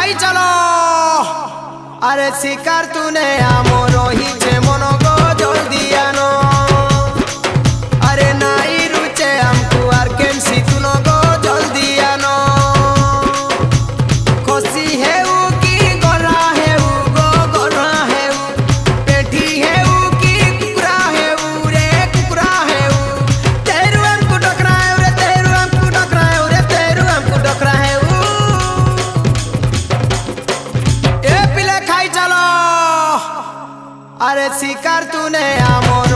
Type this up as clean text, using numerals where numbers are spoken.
খাই চলো আরে শিকার তুনে আমর রহিছে মন গো জলদি আনো আরে নাই রুচে আমকু আর কেনসি তুনো গো জলদি আনো খসি হেউ কি গরা হেউ গো গরা হেউ পেটি হেউ কি কুকুরা হেউ রে কুকুরা হেউ তেরু আমকু ডকরায় রে তেরু আমকু ডকরায় রে তেরু আমকু ডকরায় আরে শিকার তুনে আমর